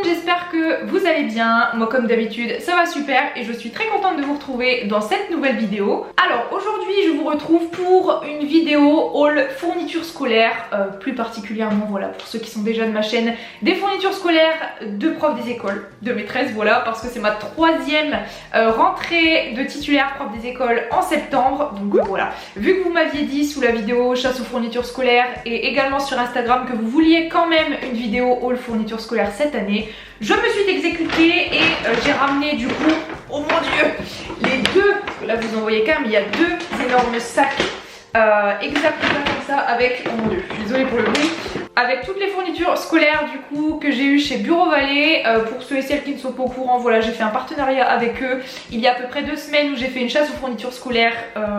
monde, j'espère que vous allez bien. Moi comme d'habitude ça va super et je suis très contente de vous retrouver dans cette nouvelle vidéo. Alors aujourd'hui je vous retrouve pour une vidéo haul fournitures scolaires, plus particulièrement voilà pour ceux qui sont déjà de ma chaîne, des fournitures scolaires de profs des écoles, de maîtresses, voilà, parce que c'est ma troisième rentrée de titulaire prof des écoles en septembre. Donc voilà, vu que vous m'aviez dit sous la vidéo chasse aux fournitures scolaires et également sur Instagram que vous vouliez quand même une vidéo haul fournitures scolaires cette année, je me suis exécutée et j'ai ramené du coup, oh mon dieu, les deux, parce que là vous en voyez quand même, il y a deux énormes sacs exactement comme ça avec, oh mon dieu, je suis désolée pour le bruit, avec toutes les fournitures scolaires du coup que j'ai eu chez Bureau Vallée. Pour ceux et celles qui ne sont pas au courant, voilà, j'ai fait un partenariat avec eux il y a à peu près 2 semaines où j'ai fait une chasse aux fournitures scolaires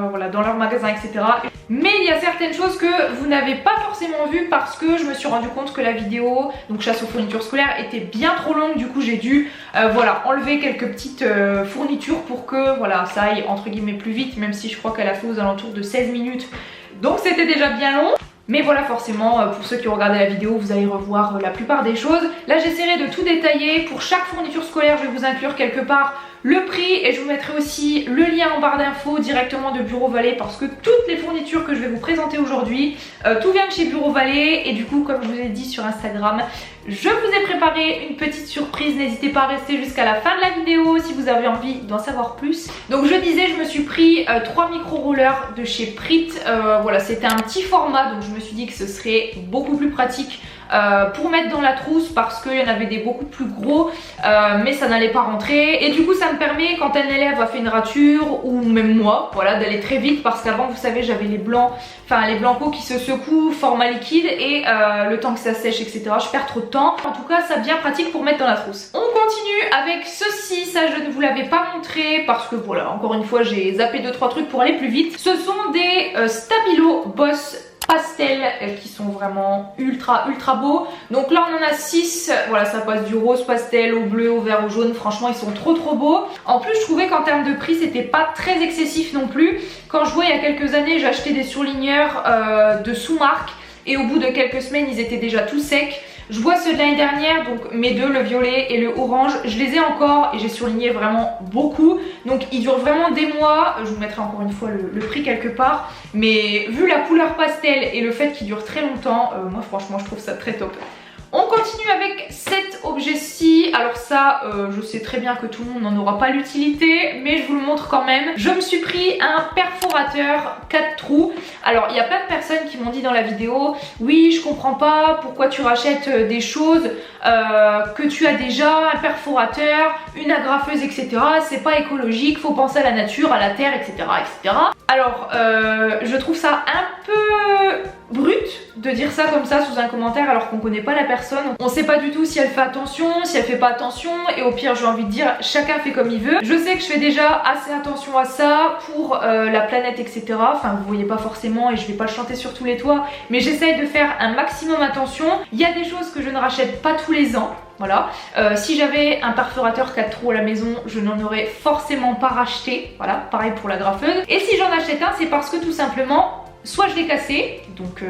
voilà, dans leur magasin, etc. Mais il y a certaines choses que vous n'avez pas forcément vues parce que je me suis rendu compte que la vidéo, donc chasse aux fournitures scolaires, était bien trop longue. Du coup j'ai dû voilà, enlever quelques petites fournitures pour que voilà, ça aille entre guillemets plus vite, même si je crois qu'elle a fait aux alentours de 16 minutes. Donc c'était déjà bien long. Mais voilà, forcément, pour ceux qui ont regardé la vidéo, vous allez revoir la plupart des choses. Là, j'essaierai de tout détailler. Pour chaque fourniture scolaire, je vais vous inclure quelque part le prix et je vous mettrai aussi le lien en barre d'infos directement de Bureau Vallée parce que toutes les fournitures que je vais vous présenter aujourd'hui, tout vient de chez Bureau Vallée. Et du coup, comme je vous ai dit sur Instagram, je vous ai préparé une petite surprise. N'hésitez pas à rester jusqu'à la fin de la vidéo si vous avez envie d'en savoir plus. Donc je disais, je me suis pris 3 micro-rollers de chez Prit. Voilà, c'était un petit format, donc je me suis dit que ce serait beaucoup plus pratique pour mettre dans la trousse parce qu'il y en avait des beaucoup plus gros mais ça n'allait pas rentrer. Et du coup ça me permet, quand un élève a fait une rature ou même moi, voilà, d'aller très vite parce qu'avant vous savez j'avais les blancs, enfin les blancos qui se secouent format liquide et le temps que ça sèche, etc. je perds trop de temps. En tout cas ça bien pratique pour mettre dans la trousse. On continue avec ceci. Ça je ne vous l'avais pas montré parce que voilà, encore une fois j'ai zappé 2-3 trucs pour aller plus vite. Ce sont des Stabilo Boss pastel qui sont vraiment ultra beaux. Donc là on en a 6, voilà, ça passe du rose pastel au bleu, au vert, au jaune. Franchement ils sont trop beaux. En plus je trouvais qu'en termes de prix c'était pas très excessif non plus. Quand je vois il y a quelques années j'ai acheté des surligneurs de sous-marque et au bout de quelques semaines ils étaient déjà tout secs. Je vois ceux de l'année dernière, donc mes deux, le violet et le orange, je les ai encore et j'ai surligné vraiment beaucoup. Donc ils durent vraiment des mois. Je vous mettrai encore une fois le prix quelque part. Mais vu la couleur pastel et le fait qu'ils durent très longtemps, moi franchement je trouve ça très top. On continue avec cet objet-ci. Alors ça, je sais très bien que tout le monde n'en aura pas l'utilité, mais je vous le montre quand même. Je me suis pris un perforateur 4 trous. Alors il y a plein de personnes qui m'ont dit dans la vidéo, oui je comprends pas pourquoi tu rachètes des choses que tu as déjà, un perforateur, une agrafeuse, etc. C'est pas écologique, faut penser à la nature, à la terre, etc. etc. Alors je trouve ça un peu brut de dire ça comme ça sous un commentaire alors qu'on connaît pas la personne. On sait pas du tout si elle fait attention, si elle fait pas attention, et au pire j'ai envie de dire chacun fait comme il veut. Je sais que je fais déjà assez attention à ça pour la planète, etc. Enfin vous voyez pas forcément et je vais pas le chanter sur tous les toits, mais j'essaye de faire un maximum attention. Il y a des choses que je ne rachète pas tous les ans. Voilà, si j'avais un perforateur 4 trous à la maison, je n'en aurais forcément pas racheté. Voilà, pareil pour la graffeuse. Et si j'en achète un, c'est parce que tout simplement, soit je l'ai cassé, donc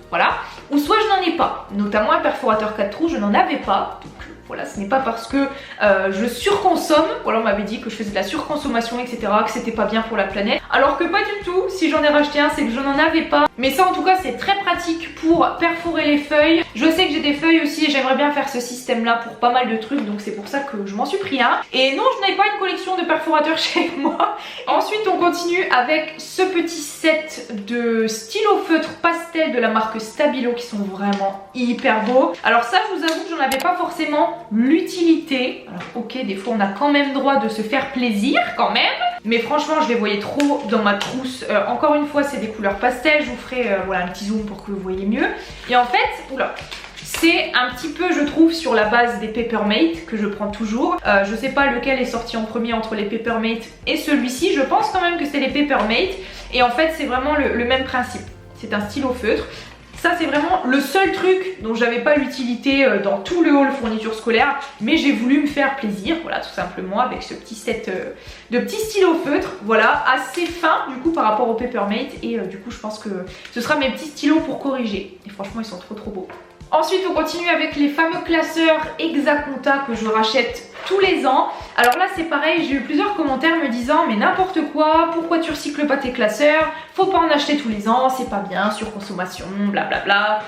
voilà, ou soit je n'en ai pas. Notamment un perforateur 4 trous, je n'en avais pas. Donc voilà, ce n'est pas parce que je surconsomme, voilà, on m'avait dit que je faisais de la surconsommation, etc., que c'était pas bien pour la planète. Alors que pas du tout, si j'en ai racheté un, c'est que je n'en avais pas. Mais ça en tout cas c'est très pratique pour perforer les feuilles. Je sais que j'ai des feuilles aussi et j'aimerais bien faire ce système là pour pas mal de trucs, donc c'est pour ça que je m'en suis pris un. Et non, je n'avais pas une collection de perforateurs chez moi. Ensuite on continue avec ce petit set de stylos feutres pastel de la marque Stabilo qui sont vraiment hyper beaux. Alors ça je vous avoue que j'en avais pas forcément l'utilité. Alors ok, des fois on a quand même droit de se faire plaisir quand même, mais franchement je les voyais trop dans ma trousse. Encore une fois c'est des couleurs pastel, je vous ferai voilà, un petit zoom pour que vous voyez mieux. Et en fait, oula, c'est un petit peu je trouve sur la base des Papermate que je prends toujours. Je sais pas lequel est sorti en premier entre les Papermate et celui-ci, je pense quand même que c'est les Papermate. Et en fait c'est vraiment le même principe, c'est un stylo feutre. Ça c'est vraiment le seul truc dont j'avais pas l'utilité dans tout le haul fourniture scolaire, mais j'ai voulu me faire plaisir, voilà, tout simplement avec ce petit set de petits stylos feutres, voilà, assez fin du coup par rapport au Papermate. Et du coup je pense que ce sera mes petits stylos pour corriger, et franchement ils sont trop beaux. Ensuite on continue avec les fameux classeurs Exaconta que je rachète tous les ans. Alors là c'est pareil, j'ai eu plusieurs commentaires me disant mais n'importe quoi, pourquoi tu recycles pas tes classeurs, faut pas en acheter tous les ans, c'est pas bien, surconsommation, blablabla.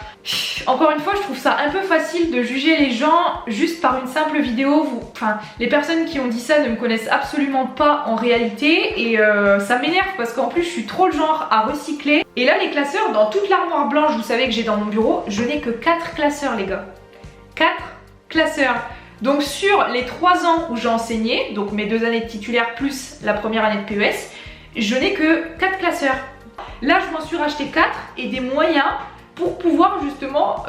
Encore une fois je trouve ça un peu facile de juger les gens juste par une simple vidéo. Enfin les personnes qui ont dit ça ne me connaissent absolument pas en réalité et ça m'énerve parce qu'en plus je suis trop le genre à recycler. Et là les classeurs, dans toute l'armoire blanche vous savez que j'ai dans mon bureau, je n'ai que 4 classeurs les gars. 4 classeurs. Donc sur les 3 ans où j'ai enseigné, donc mes 2 années de titulaire plus la première année de PES, je n'ai que 4 classeurs. Là je m'en suis racheté 4 et des moyens pour pouvoir justement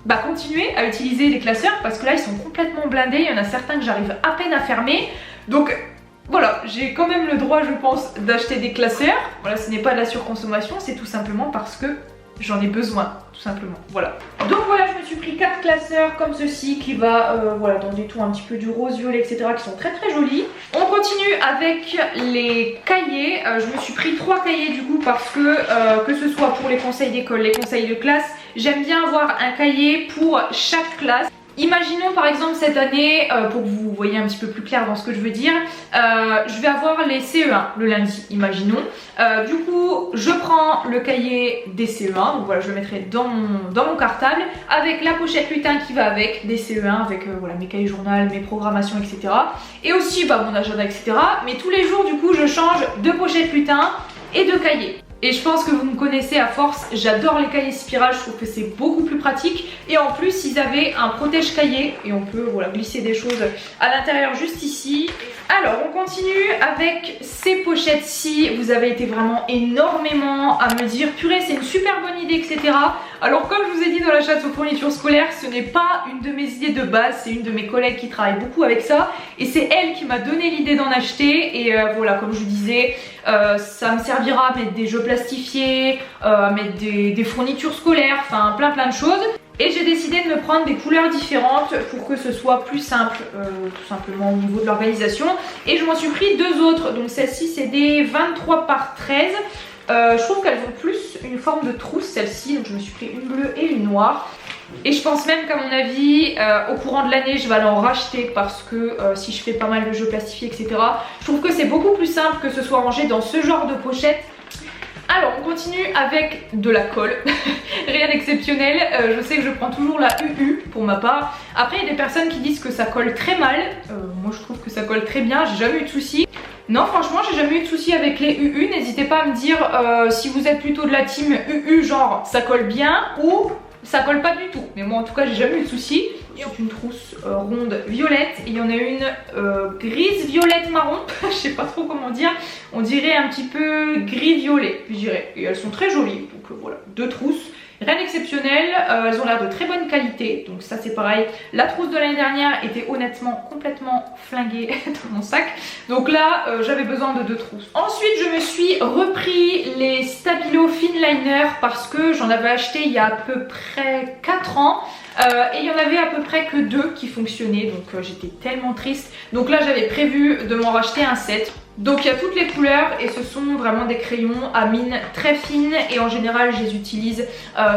continuer à utiliser les classeurs parce que là ils sont complètement blindés, il y en a certains que j'arrive à peine à fermer. Donc voilà, j'ai quand même le droit je pense d'acheter des classeurs. Voilà, ce n'est pas de la surconsommation, c'est tout simplement parce que j'en ai besoin, tout simplement, voilà. Donc voilà, je me suis pris 4 classeurs comme ceci qui va voilà, dans des tons un petit peu du rose, violet, etc. qui sont très très jolis. On continue avec les cahiers. Je me suis pris 3 cahiers du coup parce que ce soit pour les conseils d'école, les conseils de classe, j'aime bien avoir un cahier pour chaque classe. Imaginons par exemple cette année, pour que vous voyez un petit peu plus clair dans ce que je veux dire, je vais avoir les CE1 le lundi, imaginons. Du coup, je prends le cahier des CE1, donc voilà, je le mettrai dans mon cartable, avec la pochette lutin qui va avec, des CE1, avec voilà, mes cahiers journal, mes programmations, etc. Et aussi mon agenda, etc. Mais tous les jours, du coup, je change de pochette lutin et de cahier. Et je pense que vous me connaissez à force, j'adore les cahiers spirales, je trouve que c'est beaucoup plus pratique. Et en plus, ils avaient un protège-cahier et on peut voilà, glisser des choses à l'intérieur juste ici. Alors, on continue avec ces pochettes-ci. Vous avez été vraiment énormément à me dire, purée, c'est une super bonne idée, etc. Alors, comme je vous ai dit dans la chasse aux fournitures scolaires, ce n'est pas une de mes idées de base, c'est une de mes collègues qui travaille beaucoup avec ça. Et c'est elle qui m'a donné l'idée d'en acheter. Et voilà, comme je vous disais, ça me servira à mettre des jeux plastifiés, à mettre des fournitures scolaires, enfin plein de choses. Et j'ai décidé de me prendre des couleurs différentes pour que ce soit plus simple, tout simplement au niveau de l'organisation. Et je m'en suis pris 2 autres, donc celle-ci c'est des 23 par 13. Je trouve qu'elles ont plus une forme de trousse celle-ci, donc je me suis pris une bleue et une noire. Et je pense même qu'à mon avis, au courant de l'année, je vais aller en racheter parce que si je fais pas mal de jeux plastifiés, etc. Je trouve que c'est beaucoup plus simple que ce soit rangé dans ce genre de pochette. Alors on continue avec de la colle, rien d'exceptionnel, je sais que je prends toujours la UU pour ma part. Après il y a des personnes qui disent que ça colle très mal, moi je trouve que ça colle très bien, j'ai jamais eu de soucis. Non franchement j'ai jamais eu de soucis avec les UU, n'hésitez pas à me dire si vous êtes plutôt de la team UU genre ça colle bien ou ça colle pas du tout. Mais moi en tout cas j'ai jamais eu de soucis. C'est une trousse ronde violette et il y en a une grise violette marron, je sais pas trop comment dire, on dirait un petit peu gris violet je dirais, et elles sont très jolies, donc voilà, 2 trousses, rien d'exceptionnel, elles ont l'air de très bonne qualité, donc ça c'est pareil. La trousse de l'année dernière était honnêtement complètement flinguée dans mon sac, donc là j'avais besoin de 2 trousses. Ensuite je me suis repris les Stabilo Finliner parce que j'en avais acheté il y a à peu près 4 ans. Et il y en avait à peu près que 2 qui fonctionnaient, donc j'étais tellement triste. Donc là j'avais prévu de m'en racheter un set. Donc il y a toutes les couleurs et ce sont vraiment des crayons à mine très fine et en général je les utilise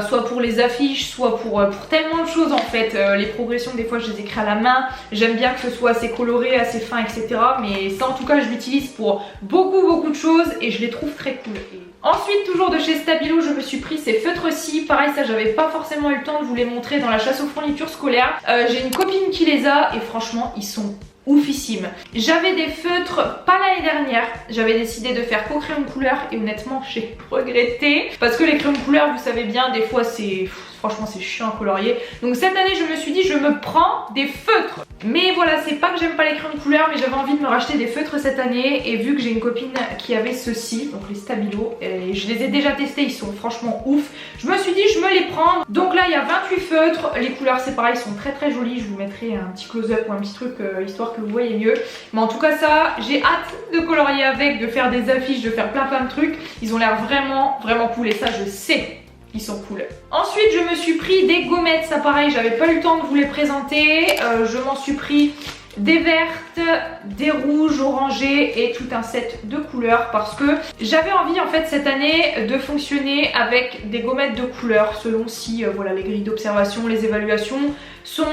soit pour les affiches, soit pour tellement de choses en fait. Les progressions des fois je les écris à la main, j'aime bien que ce soit assez coloré, assez fin, etc. Mais ça en tout cas je l'utilise pour beaucoup de choses et je les trouve très cool. Ensuite toujours de chez Stabilo je me suis pris ces feutres-ci, pareil ça j'avais pas forcément eu le temps de vous les montrer dans la chasse aux fournitures scolaires. J'ai une copine qui les a et franchement ils sont oufissime. J'avais des feutres pas l'année dernière, j'avais décidé de faire qu'au crayon de couleur et honnêtement j'ai regretté parce que les crayons de couleur vous savez bien des fois c'est franchement c'est chiant à colorier. Donc cette année je me suis dit je me prends des feutres. Mais voilà, c'est pas que j'aime pas les crayons de couleur mais j'avais envie de me racheter des feutres cette année et vu que j'ai une copine qui avait ceux-ci, donc les Stabilo, et je les ai déjà testés, ils sont franchement ouf, je me suis dit je me les prends. Donc là il y a 28 feutres, les couleurs c'est pareil, sont très jolies, je vous mettrai un petit close-up ou un petit truc histoire que vous voyez mieux. Mais en tout cas ça, j'ai hâte de colorier avec, de faire des affiches, de faire plein de trucs. Ils ont l'air vraiment cool et ça je sais. Ils sont cool. Ensuite je me suis pris des gommettes, ça pareil j'avais pas eu le temps de vous les présenter, je m'en suis pris des vertes, des rouges, orangés et tout un set de couleurs parce que j'avais envie en fait cette année de fonctionner avec des gommettes de couleurs selon si voilà, les grilles d'observation, les évaluations sont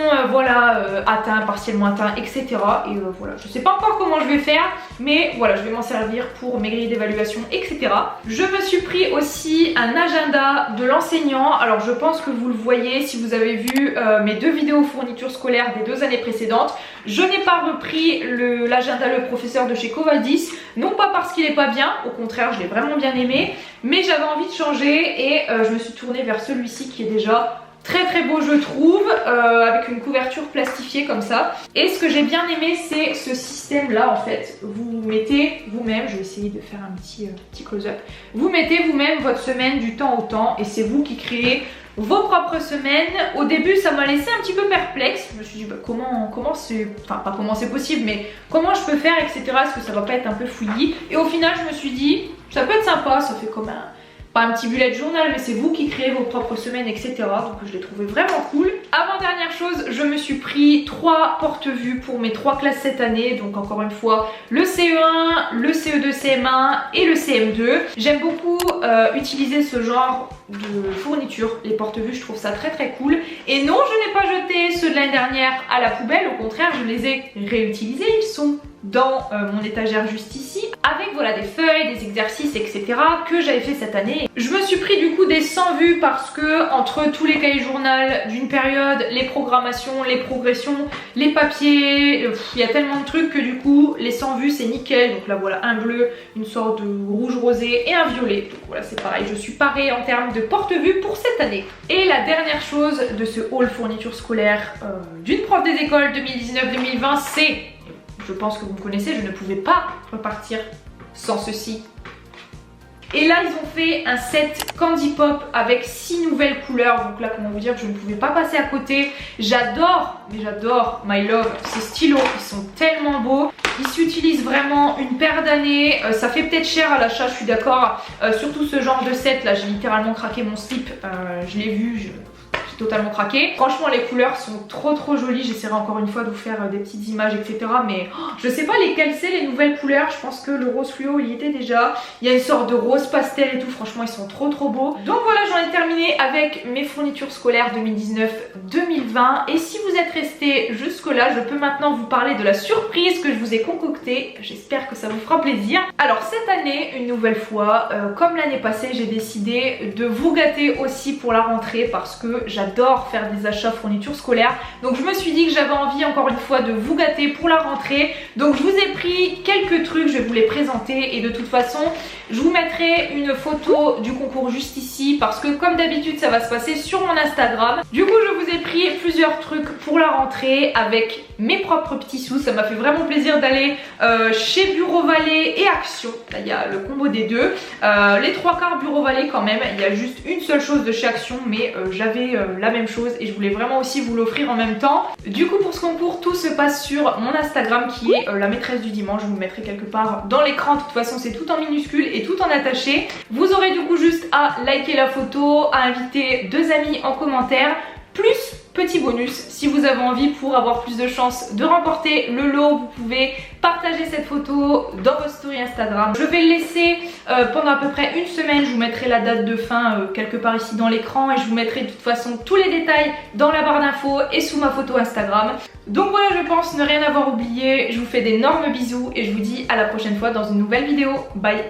atteints, partiellement atteints, etc. Et voilà, je sais pas encore comment je vais faire, mais voilà, je vais m'en servir pour mes grilles d'évaluation, etc. Je me suis pris aussi un agenda de l'enseignant. Alors je pense que vous le voyez si vous avez vu mes deux vidéos fournitures scolaires des 2 années précédentes. Je n'ai pas repris l'agenda le professeur de chez Covadis, non pas parce qu'il est pas bien, au contraire je l'ai vraiment bien aimé, mais j'avais envie de changer et je me suis tournée vers celui-ci qui est déjà très très beau je trouve, avec une couverture plastifiée comme ça. Et ce que j'ai bien aimé c'est ce système là en fait. Vous mettez vous-même, je vais essayer de faire un petit close-up. Vous mettez vous-même votre semaine du temps au temps et c'est vous qui créez vos propres semaines. Au début ça m'a laissé un petit peu perplexe. Je me suis dit bah, comment c'est, enfin pas comment c'est possible mais comment je peux faire, etc. Est-ce que ça va pas être un peu fouillis? Et au final je me suis dit ça peut être sympa, ça fait comme pas un petit bullet journal, mais c'est vous qui créez vos propres semaines, etc. Donc je l'ai trouvé vraiment cool. Avant-dernière chose, je me suis pris 3 porte-vues pour mes 3 classes cette année. Donc encore une fois, le CE1, le CE2, CM1 et le CM2. J'aime beaucoup utiliser ce genre de fourniture, les porte-vues, je trouve ça très très cool. Et non, je n'ai pas jeté ceux de l'année dernière à la poubelle, au contraire, je les ai réutilisés. Ils sont dans mon étagère juste ici, avec voilà des feuilles, des exercices, etc. que j'avais fait cette année. Je me suis pris du coup des 100 vues parce que entre tous les cahiers journal d'une période, les programmations, les progressions, les papiers, il y a tellement de trucs que du coup les 100 vues c'est nickel. Donc là voilà un bleu, une sorte de rouge rosé et un violet. Donc voilà c'est pareil, je suis parée en termes de porte-vues pour cette année. Et la dernière chose de ce haul fourniture scolaire d'une prof des écoles 2019-2020 c'est... Je pense que vous me connaissez, je ne pouvais pas repartir sans ceci. Et là, ils ont fait un set Candy Pop avec 6 nouvelles couleurs. Donc là, comment vous dire que je ne pouvais pas passer à côté. J'adore, mais j'adore, my love, ces stylos. Ils sont tellement beaux. Ils s'utilisent vraiment une paire d'années. Ça fait peut-être cher à l'achat, je suis d'accord. Surtout ce genre de set, là, j'ai littéralement craqué mon slip. Je l'ai vu, j'ai totalement craqué. Franchement les couleurs sont trop jolies. J'essaierai encore une fois de vous faire des petites images, etc. Mais je sais pas lesquelles c'est les nouvelles couleurs. Je pense que le rose fluo il y était déjà. Il y a une sorte de rose pastel et tout. Franchement ils sont trop beaux. Donc voilà, j'en ai terminé avec mes fournitures scolaires 2019-2020. Et si vous êtes resté jusque là, je peux maintenant vous parler de la surprise que je vous ai concoctée. J'espère que ça vous fera plaisir. Alors cette année, une nouvelle fois, comme l'année passée, j'ai décidé de vous gâter aussi pour la rentrée parce que j'adore faire des achats fournitures scolaires. Donc je me suis dit que j'avais envie encore une fois de vous gâter pour la rentrée. Donc je vous ai pris quelques trucs, je vais vous les présenter et de toute façon je vous mettrai une photo du concours juste ici parce que comme d'habitude ça va se passer sur mon Instagram. Du coup je vous ai pris plusieurs trucs pour la rentrée avec mes propres petits sous. Ça m'a fait vraiment plaisir d'aller chez Bureau Vallée et Action. Là il y a le combo des deux. Les 3/4 Bureau Vallée quand même. Il y a juste une seule chose de chez Action mais j'avais la même chose et je voulais vraiment aussi vous l'offrir en même temps. Du coup pour ce concours tout se passe sur mon Instagram qui est la maîtresse du dimanche. Je vous le mettrai quelque part dans l'écran. De toute façon c'est tout en minuscule et tout en attaché. Vous aurez du coup juste à liker la photo, à inviter 2 amis en commentaire, plus petit bonus si vous avez envie pour avoir plus de chances de remporter le lot. Vous pouvez partager cette photo dans vos stories Instagram. Je vais le laisser pendant à peu près une semaine. Je vous mettrai la date de fin quelque part ici dans l'écran et je vous mettrai de toute façon tous les détails dans la barre d'infos et sous ma photo Instagram. Donc voilà, je pense ne rien avoir oublié. Je vous fais d'énormes bisous et je vous dis à la prochaine fois dans une nouvelle vidéo. Bye.